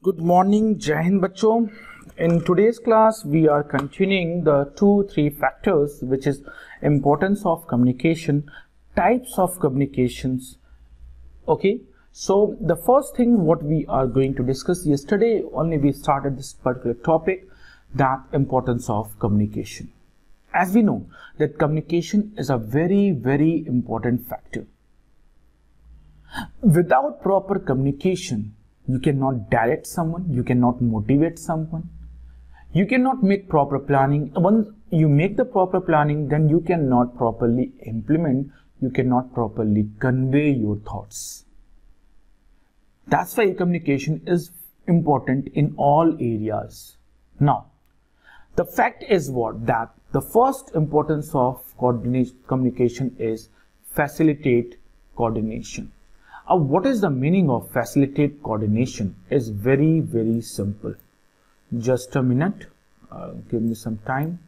Good morning, Jai Hind बच्चों. In today's class, we are continuing the 2-3 factors, which is importance of communication, types of communications. Okay, so the first thing what we are going to discuss, yesterday only we started this particular topic, that importance of communication. As we know that communication is a very important factor. Without proper communication, you cannot direct someone, you cannot motivate someone, you cannot make proper planning. Once you make the proper planning, then you cannot properly implement, you cannot properly convey your thoughts. That's why communication is important in all areas. Now, the fact is what? That the first importance of communication is facilitate coordination. What is the meaning of facilitate coordination? Is very simple. Just a minute, give me some time.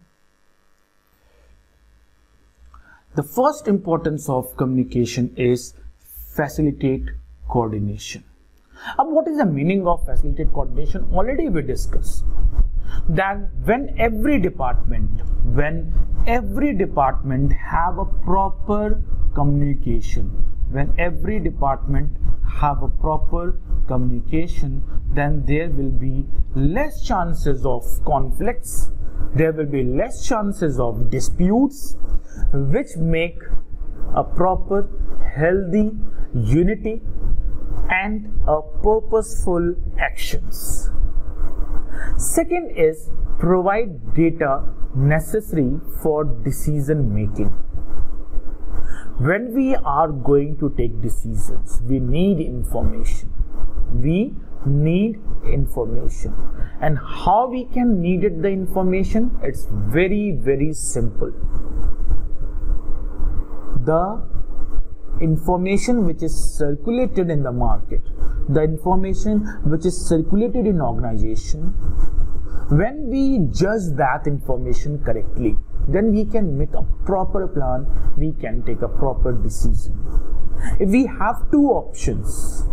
The first importance of communication is facilitate coordination. What is the meaning of facilitate coordination? Already we discussed that when every department have a proper communication, then there will be less chances of conflicts, there will be less chances of disputes, which make a proper healthy unity and a purposeful actions. Second is provide data necessary for decision making. When we are going to take decisions, we need information. And how we can need the information? It's very simple. The information which is circulated in the market, the information which is circulated in organization, when we judge that information correctly, then we can make a proper plan, we can take a proper decision. If we have two options,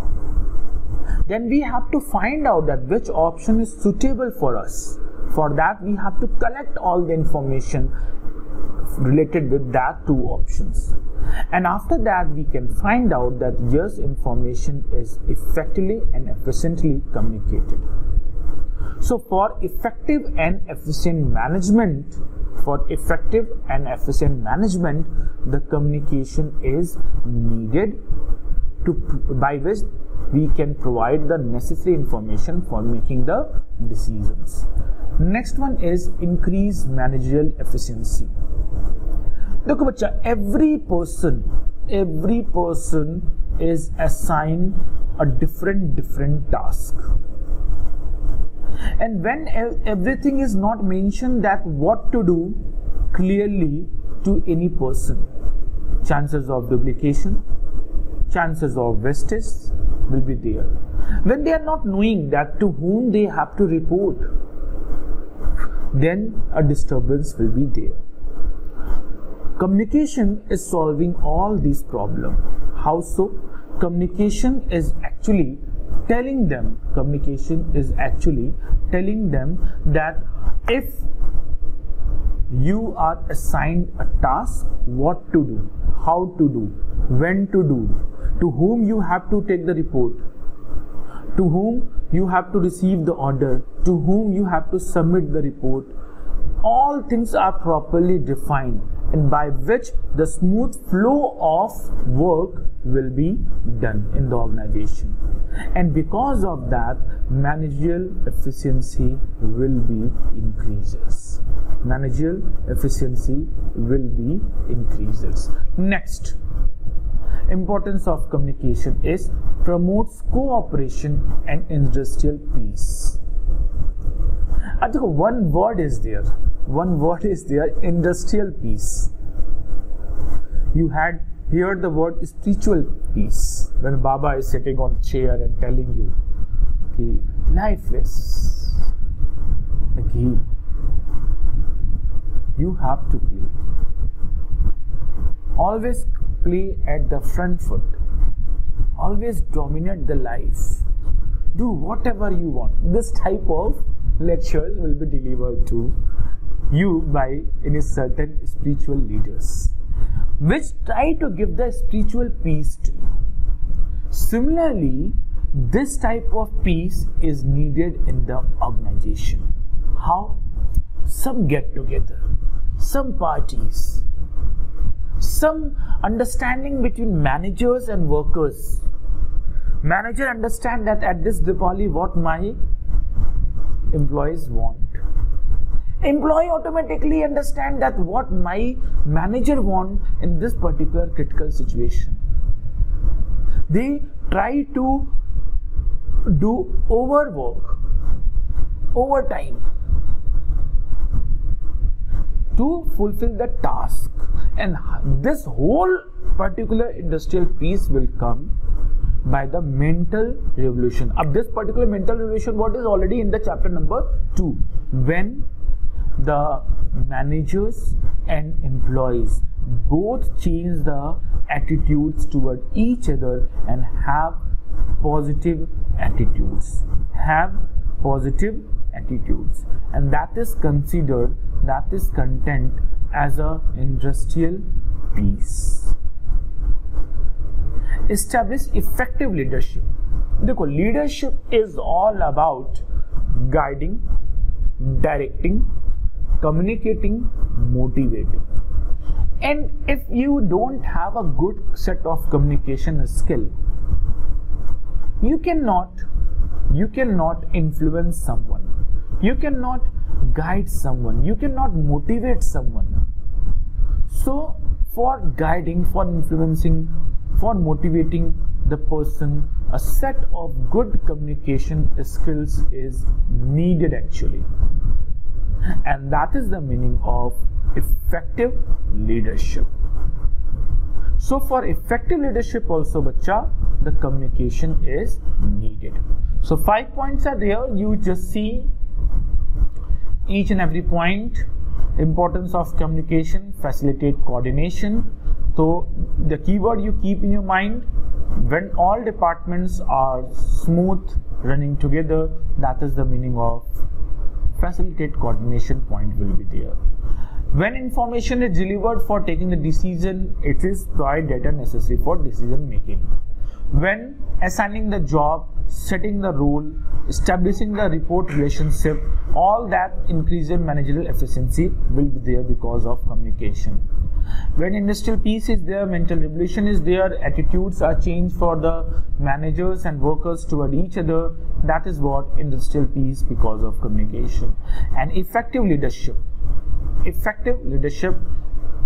then we have to find out that which option is suitable for us. For that, we have to collect all the information related with that two options. And after that, we can find out that yes, information is effectively and efficiently communicated. So for effective and efficient management, the communication is needed by which we can provide the necessary information for making the decisions. Next one is increase managerial efficiency. Look, bacha, every person is assigned a different task. And when everything is not mentioned that what to do clearly to any person, chances of duplication, chances of wastage will be there. When they are not knowing that to whom they have to report, then a disturbance will be there. Communication is solving all these problems. How so? Communication is actually telling them that if you are assigned a task, what to do, how to do, when to do, to whom you have to take the report, to whom you have to receive the order, to whom you have to submit the report. All things are properly defined, and by which the smooth flow of work will be done in the organization. And because of that, managerial efficiency will be increases. Next, importance of communication is promotes cooperation and industrial peace. I think one word is there, industrial peace. You had heard the word spiritual peace when Baba is sitting on a chair and telling you, okay, life is a game. You have to play. Always play at the front foot. Always dominate the life. do whatever you want. This type of lectures will be delivered to you by any certain spiritual leaders, which try to give the spiritual peace to you. Similarly, this type of peace is needed in the organization. How? Some get together, some parties, some understanding between managers and workers. Manager understand that at this Diwali what my employees want. Employee automatically understand that what my manager want in this particular critical situation. They try to do overwork, overtime to fulfill the task, and this whole particular industrial peace will come by the mental revolution. Of this particular mental revolution, what is already in the chapter number 2, when the managers and employees both change the attitudes toward each other and have positive attitudes, and that is considered, that is content as a industrial peace. Establish effective leadership. देखो, leadership is all about guiding, directing, communicating, motivating. And if you don't have a good set of communication skill, you cannot influence someone, you cannot guide someone, you cannot motivate someone. So for guiding, for influencing, for motivating the person, a set of good communication skills is needed actually, and that is the meaning of effective leadership. So for effective leadership also, bacha, the communication is needed. So 5 points are there, you just see each and every point. Importance of communication, facilitate coordination. So the keyword you keep in your mind, when all departments are smooth running together, that is the meaning of facilitate coordination point will be there. When information is delivered for taking the decision, it is provide data necessary for decision making. When assigning the job, setting the role, establishing the report relationship, all that increases managerial efficiency will be there because of communication. When industrial peace is there, mental revolution is there, attitudes are changed for the managers and workers toward each other, that is what industrial peace because of communication. And effective leadership. Effective leadership,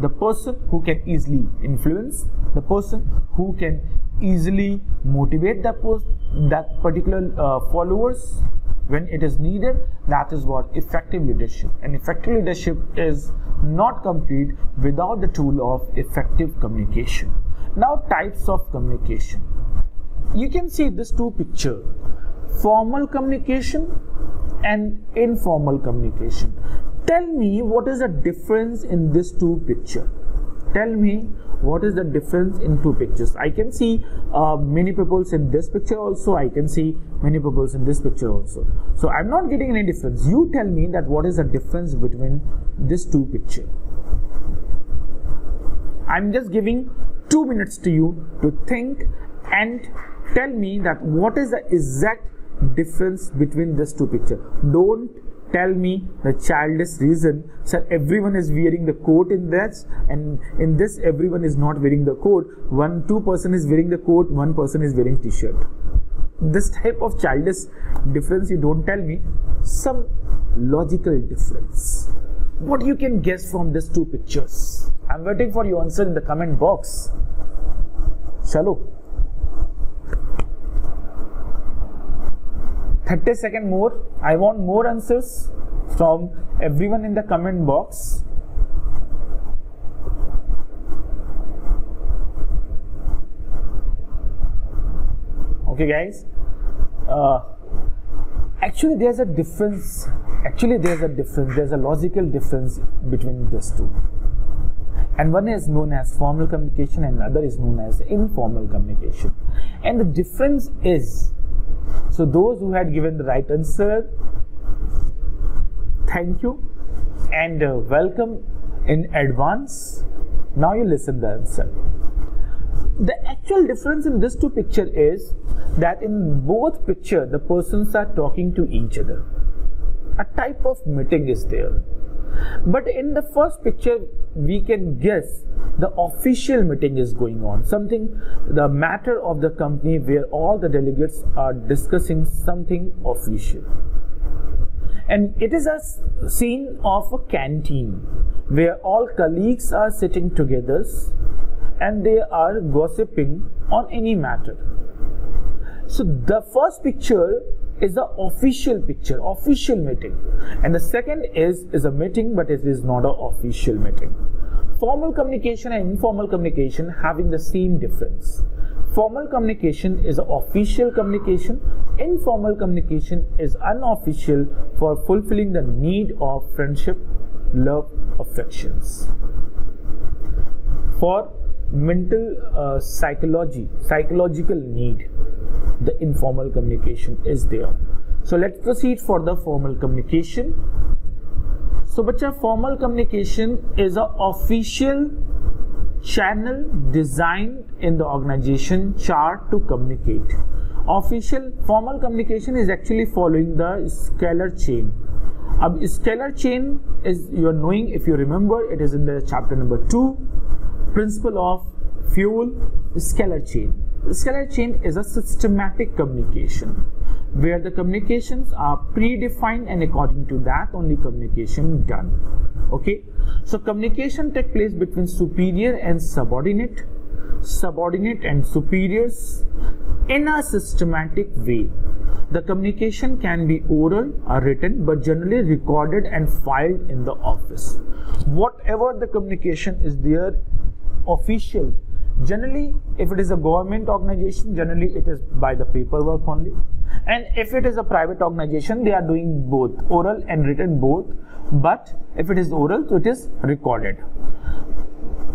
the person who can easily influence, the person who can easily motivate that particular followers when it is needed, that is what effective leadership. And effective leadership is not complete without the tool of effective communication. Now, types of communication. You can see these two pictures, formal communication and informal communication. Tell me what is the difference in these two pictures. Tell me what is the difference in two pictures. I can see many people in this picture also, I can see many people in this picture also. So I'm not getting any difference. You tell me that what is the difference between these two pictures. I'm just giving 2 minutes to you to think and tell me that what is the exact difference between these two pictures. Don't tell me the childish reason, sir, everyone is wearing the coat in this, and in this everyone is not wearing the coat. Two person is wearing the coat, one person is wearing t-shirt. This type of childish difference you don't tell me. Some logical difference. What you can guess from these two pictures? I'm waiting for your answer in the comment box. Chalo. 30 seconds more. I want more answers from everyone in the comment box. Okay, guys. Actually, there's a difference. There's a logical difference between these two. And one is known as formal communication and another is known as informal communication. And the difference is So those who had given the right answer, thank you and welcome in advance. Now you listen the answer. The actual difference in these two pictures is that in both pictures the persons are talking to each other. A type of meeting is there. But in the first picture we can guess the official meeting is going on, something, the matter of the company where all the delegates are discussing something official. And it is a scene of a canteen where all colleagues are sitting together and they are gossiping on any matter. So the first picture is the official picture, official meeting, and the second is a meeting, but it is not an official meeting. Formal communication and informal communication having the same difference. Formal communication is official communication. Informal communication is unofficial for fulfilling the need of friendship, love, affections. For mental psychological need, the informal communication is there. So let's proceed for the formal communication. So bacha, formal communication is an official channel designed in the organization chart to communicate. Official formal communication is actually following the scalar chain. Scalar chain is, you are knowing, if you remember, it is in the chapter number 2, principle of fuel. Scalar chain. The scalar chain is a systematic communication where the communications are predefined and according to that only communication done. Okay, so communication takes place between superior and subordinate, subordinate and superiors in a systematic way. The communication can be oral or written, but generally recorded and filed in the office. Whatever the communication is there, official. Generally, if it is a government organization, generally it is by the paperwork only. And if it is a private organization, they are doing both, oral and written both. But if it is oral, so it is recorded.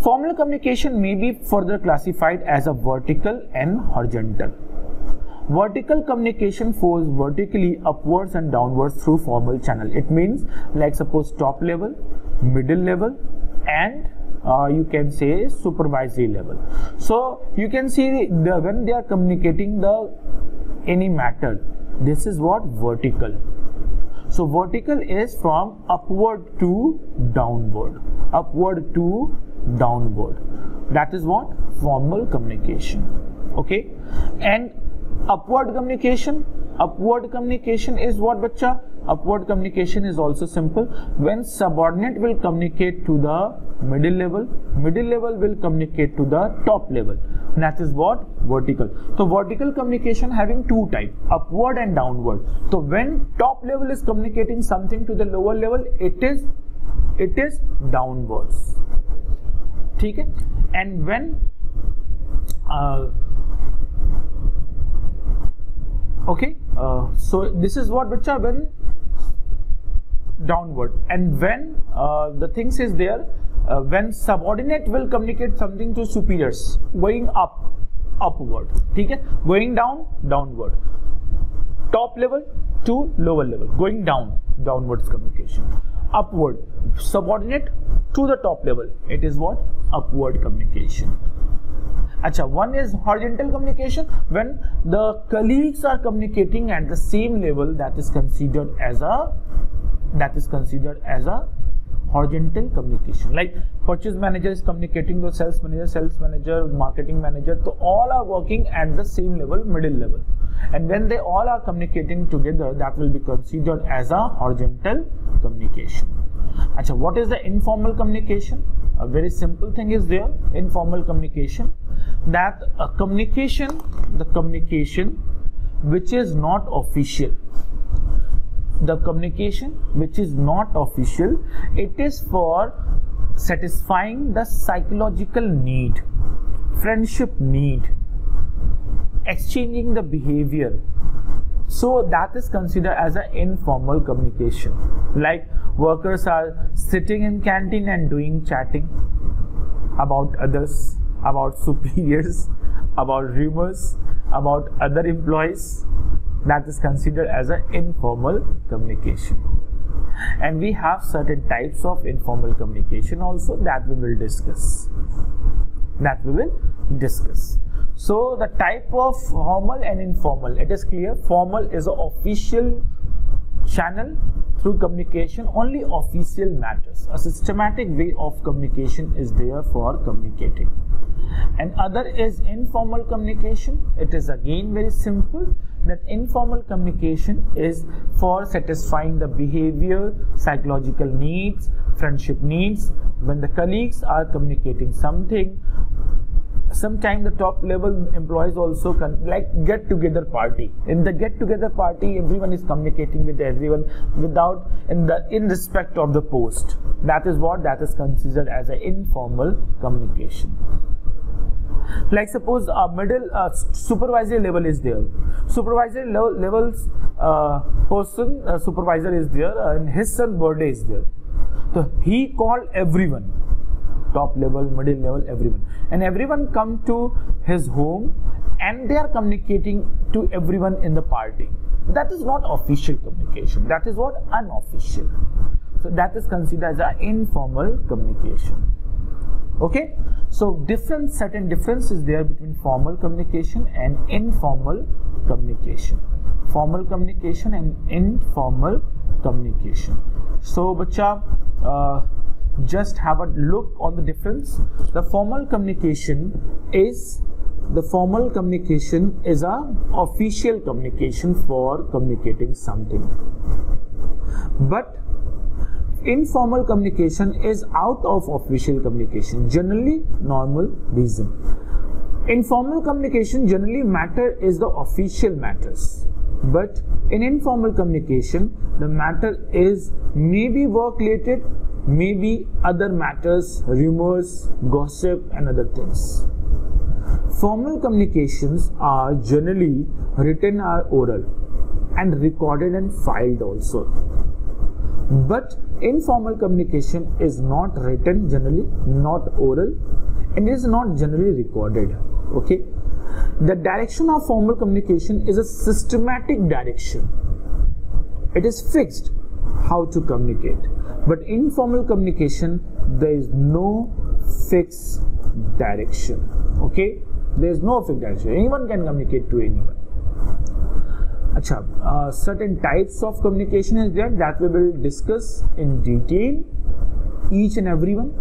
Formal communication may be further classified as a vertical and horizontal. Vertical communication flows vertically upwards and downwards through formal channel. It means, like suppose top level, middle level, and you can say supervisory level. So you can see when they are communicating any matter, this is what vertical. So vertical is from upward to downward, upward to downward. That is what formal communication. Okay, and upward communication is what, bacha? Upward communication is also simple. When subordinate will communicate to the middle level will communicate to the top level. That is what vertical. So vertical communication having two types, upward and downward. So when top level is communicating something to the lower level, it is downwards. Okay? And when so this is what, bacha, when downward. And when the things is there, when subordinate will communicate something to superiors, going up, upward. Okay? Going down, downward. Top level to lower level, going down, downwards communication. Upward, subordinate to the top level, it is what? Upward communication. Acha, one is horizontal communication, when the colleagues are communicating at the same level, that is considered as a horizontal communication. Like purchase manager is communicating to sales manager, marketing manager, so all are working at the same level, middle level. And when they all are communicating together, that will be considered as a horizontal communication. Acha, what is the informal communication? A very simple thing is there. Informal communication, that a communication, the communication which is not official. The communication which is not official, it is for satisfying the psychological need, friendship need, exchanging the behavior. So that is considered as an informal communication. Like workers are sitting in canteen and doing chatting about others, about superiors, about rumors, about other employees. that is considered as an informal communication. And we have certain types of informal communication also that we will discuss. So the type of formal and informal, it is clear. Formal is an official channel through communication, only official matters. A systematic way of communication is there for communicating. And other is informal communication. It is again very simple, that informal communication is for satisfying the behavior, psychological needs, friendship needs. When the colleagues are communicating something, sometimes the top level employees also like get together party. In the get together party, everyone is communicating with everyone without in respect of the post. That is considered as an informal communication. Like suppose a middle supervisory level is there. Supervisory levels person supervisor is there, and his son birthday is there. So he called everyone, top level, middle level, everyone, and everyone come to his home and they are communicating to everyone in the party. That is not official communication. That is what? Unofficial. So that is considered as an informal communication. Okay, so certain difference is there between formal communication and informal communication. Formal communication and informal communication. So bacha, just have a look on the difference. The formal communication is a official communication for communicating something, but informal communication is out of official communication, generally normal reason. Informal communication generally matter is the official matters, but in informal communication the matter is maybe work related, maybe other matters, rumors, gossip and other things. Formal communications are generally written or oral and recorded and filed also. But informal communication is not written generally, not oral, and is not generally recorded. Okay, the direction of formal communication is a systematic direction. It is fixed how to communicate, but informal communication there is no fixed direction. Okay, there is no fixed direction. Anyone can communicate to anyone. Certain types of communication is there that we will discuss in detail, each and every one.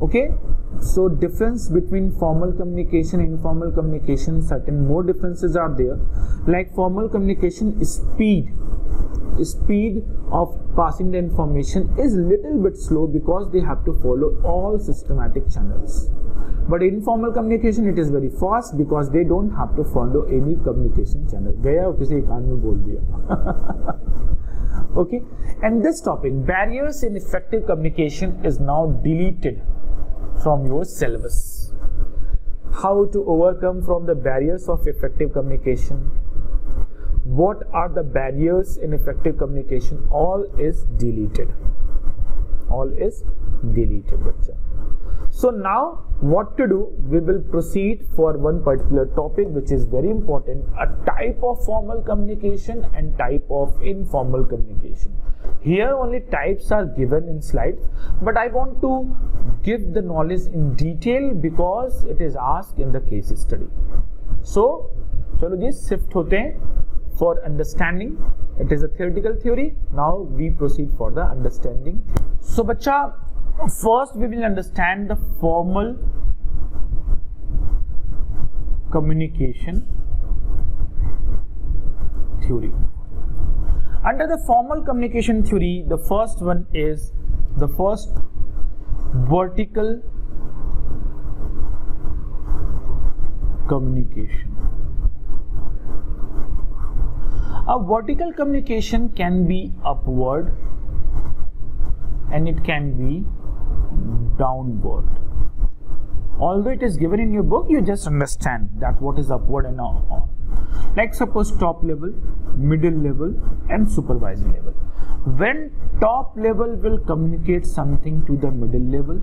Okay, so difference between formal communication and informal communication, certain more differences are there. Like formal communication, speed of passing the information is little bit slow because they have to follow all systematic channels. But informal communication, it is very fast because they don't have to follow any communication channel. गया और किसी कान में बोल दिया. Okay, and this topic, barriers in effective communication, is now deleted from your syllabus. How to overcome from the barriers of effective communication? What are the barriers in effective communication? All is deleted. All is deleted, bacha. So now what to do? We will proceed for one particular topic which is very important, a type of formal communication and type of informal communication. Here only types are given in slides, but I want to give the knowledge in detail because it is asked in the case study. So chalo ji shift hote hain for understanding. It is a theoretical theory. Now we proceed for the understanding. So bacha, first we will understand the formal communication theory. Under the formal communication theory, the first one is the first vertical communication. A vertical communication can be upward and it can be downward. Although it is given in your book, you just understand that what is upward and downward. Like suppose top level, middle level and supervisory level. When top level will communicate something to the middle level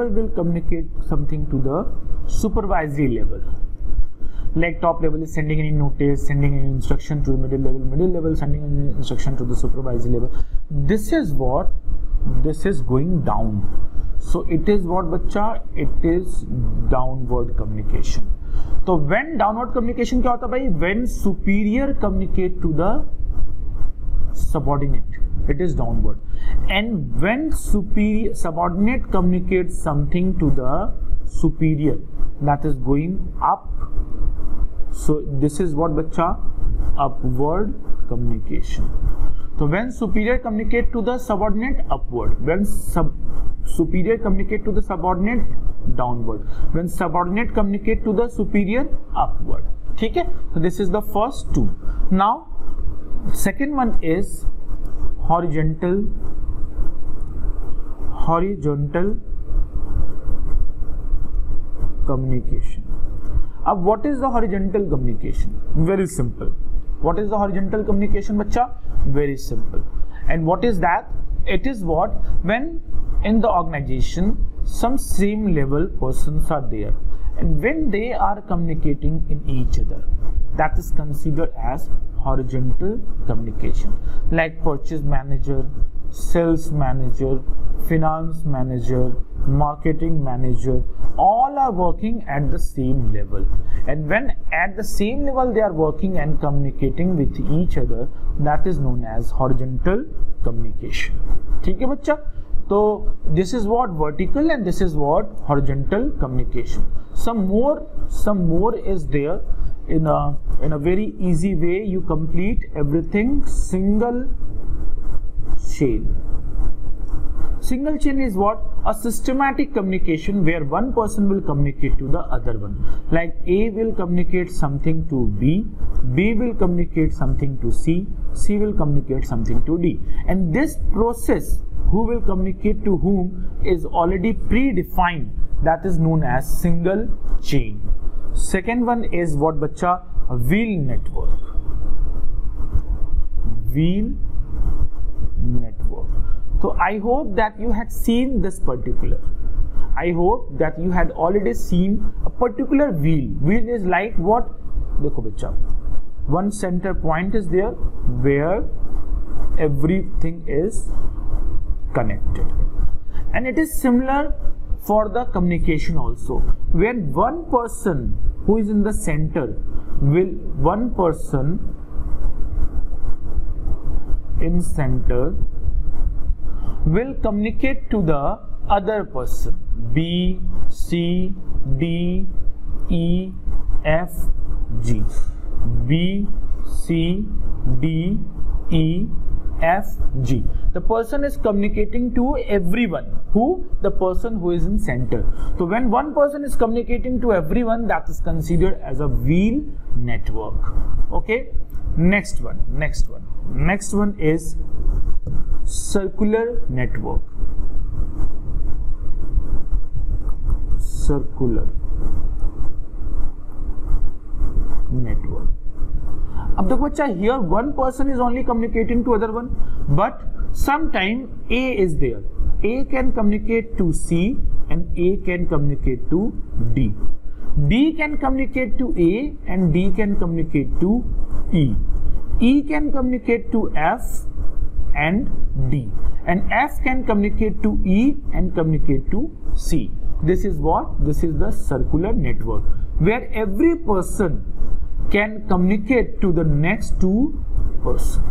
will communicate something to the supervisory level. Like top level is sending any notice, sending any instruction to middle level sending any instruction to the supervisory level. This is what, this is going down. So it is what बच्चा, it is downward communication. तो when downward communication क्या होता है भाई? When superior communicate to the subordinate, it is downward. And when superior subordinate communicates something to the superior, that is going up. So this is what बच्चा, upward communication. So when superior communicate to the subordinate, upward. When superior communicate to the subordinate, downward. When subordinate communicate to the superior, upward. ठीक है? So this is the first two. Now second one is horizontal communication. अब what is the horizontal communication? Very simple. What is the horizontal communication, bacha? Very simple. And what is that? It is what, when in the organization some same level persons are there, and when they are communicating in each other, that is considered as horizontal communication. Like purchase manager, sales manager, finance manager, marketing manager, all are working at the same level, and when at the same level they are working and communicating with each other, that is known as horizontal communication. ठीक है बच्चा? तो this is what vertical and this is what horizontal communication. Some more is there. In a very easy way you complete everything. Single chain. Single chain is what? A systematic communication where one person will communicate to the other one. Like A will communicate something to B, B will communicate something to C, C will communicate something to D. And this process, who will communicate to whom, is already predefined. That is known as single chain. Second one is what, bacha? A wheel network. Wheel network. So I hope that you had seen this particular. I hope that you had already seen a particular wheel. Wheel is like what? Dekho bacha. One center point is there where everything is connected. And it is similar for the communication also. When one person who is in the center will, one person in center will communicate to the other person, B, C, D, E, F, G. B, C, D, E, F, G. The person is communicating to everyone. Who? The person who is in center. So when one person is communicating to everyone, that is considered as a wheel network. Okay. Next one is circular network. Circular network. अब देखो बच्चा, here one person is only communicating to other one, but sometime A is there. A can communicate to C and A can communicate to D. D can communicate to A and D can communicate to E. E can communicate to F and D. And F can communicate to E and communicate to C. This is what? This is the circular network, where every person can communicate to the next two person.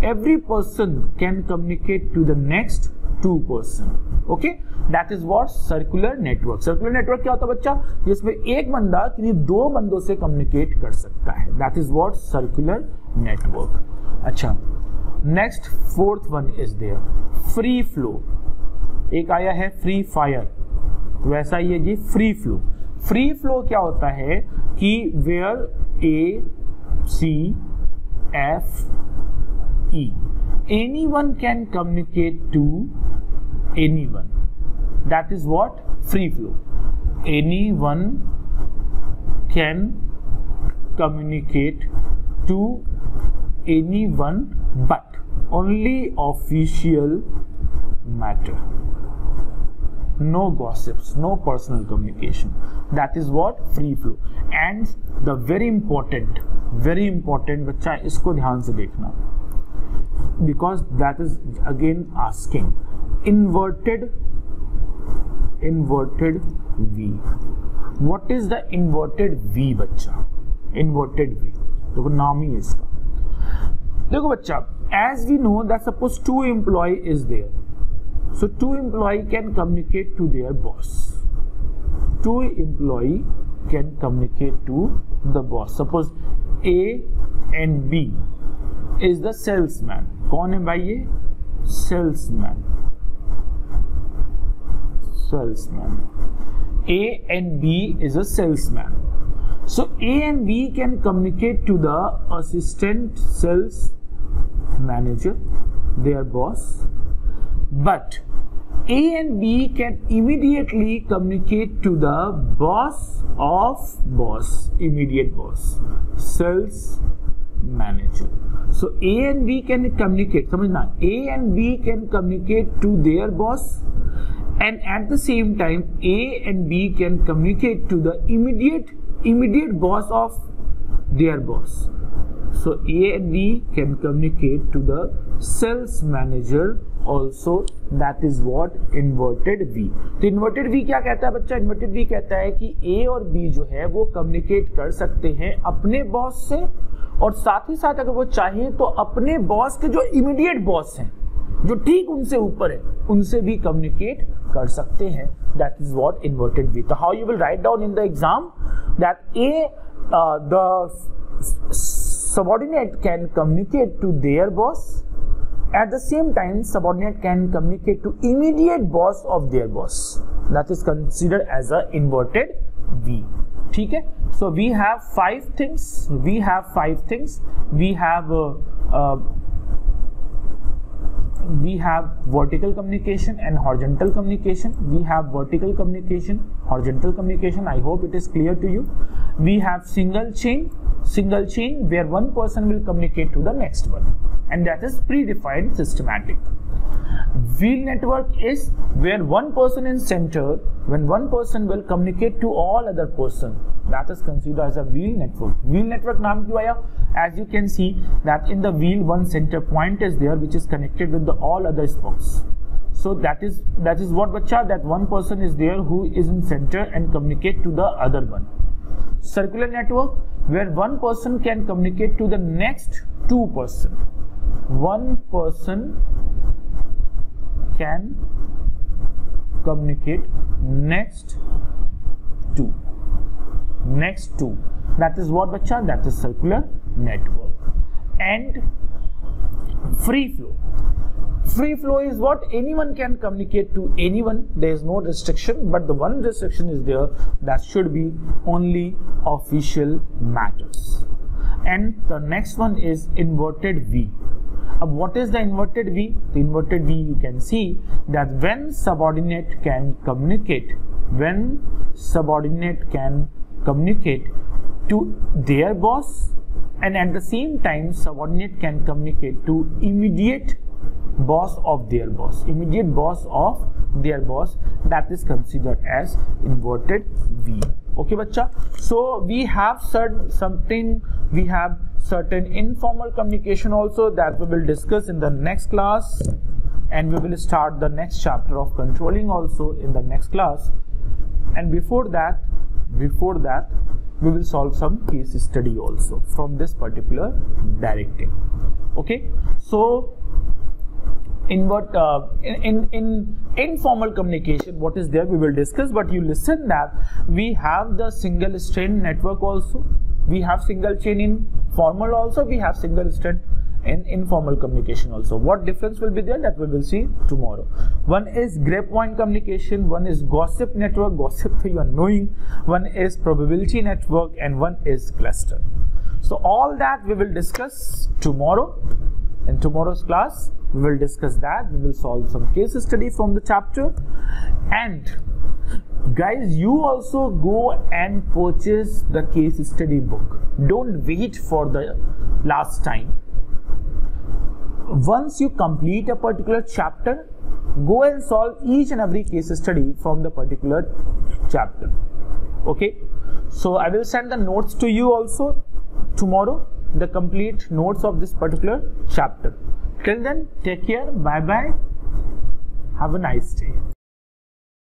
Every person can communicate to the next two person. Okay, that is what circular network. Circular network क्या होता है बच्चा? जिसमें एक बंदा किन्हीं दो बंदों से communicate कर सकता है. That is what circular network. अच्छा, next fourth one is there. Free flow. एक आया है free fire. वैसा ही है जी free flow. Free flow क्या होता है कि where A, C, F, E, anyone can communicate to anyone. That is what? Free flow. Anyone can communicate to anyone, but only official matter. No gossips, no personal communication. that is what free flow. And the very important बच्चा इसको ध्यान से देखना, because that is again asking inverted V. What is the inverted V बच्चा? Inverted V देखो नाम ही है इसका. देखो बच्चा, as we know that suppose 2 employee is there, so 2 employee can communicate to their boss. 2 employee can communicate to the boss. Suppose A and B is the salesman. कौन है भाई ये? Salesman. A and B is a salesman. So A and B can communicate to the assistant sales manager, their boss, but A and B can immediately communicate to the boss of boss, immediate boss, sales manager. So A and B can communicate, समझना, A and B can communicate to their boss, and at the same time A and B can communicate to the immediate boss of their boss. So A and B can communicate to the sales manager also. That is what inverted V. तो inverted V क्या कहता है बच्चा? inverted V कहता है कि A और B जो है वो communicate कर सकते हैं अपने बॉस से, और साथ ही साथ अगर वो चाहें तो अपने बॉस के जो immediate बॉस हैं, जो ठीक उनसे ऊपर है, उनसे भी communicate कर सकते हैं. That is what inverted V. तो how you will write down in the exam that the subordinate can communicate to their boss, at the same time subordinate can communicate to immediate boss of their boss. That is considered as a inverted V. ठीक है? So we have 5 things. We have vertical communication and horizontal communication. We have vertical communication, horizontal communication. I hope it is clear to you. We have single chain where one person will communicate to the next one, and that is predefined systematic. Wheel network is where one person in center, when one person will communicate to all other person, that is considered as a wheel network. Wheel network नाम क्यों आया? As you can see that in the wheel one center point is there which is connected with the all other spokes. So that is what बच्चा, that one person is there who is in center and communicate to the other one. Circular network where one person can communicate to the next 2 person. One person can communicate next 2. That is what बच्चा? That is circular network. And free flow. Free flow is what? Anyone can communicate to anyone. There is no restriction, but the one restriction is there, that should be only official matters. And the next one is inverted V. What is the inverted V? The inverted V, you can see that when subordinate can communicate to their boss, and at the same time subordinate can communicate to immediate boss of their boss, that is considered as inverted V. Okay bachcha, so we have certain informal communication also that we will discuss in the next class, and we will start the next chapter of controlling also in the next class. And before that we will solve some case study also from this particular directive. Okay, so in informal communication, what is there we will discuss, but you listen that we have the single strand network also, we have single chain in formal also, we have single strand in informal communication also. What difference will be there, that we will see tomorrow. One is grapevine communication, one is gossip network, gossip you are knowing, one is probability network, and one is cluster. So all that we will discuss tomorrow. In tomorrow's class we will discuss that, we will solve some case study from the chapter. And guys, you also go and purchase the case study book. Don't wait for the last time. Once you complete a particular chapter, go and solve each and every case study from the particular chapter. Okay, so I will send the notes to you also tomorrow, the complete notes of this particular chapter. Till then, take care, bye bye, have a nice day.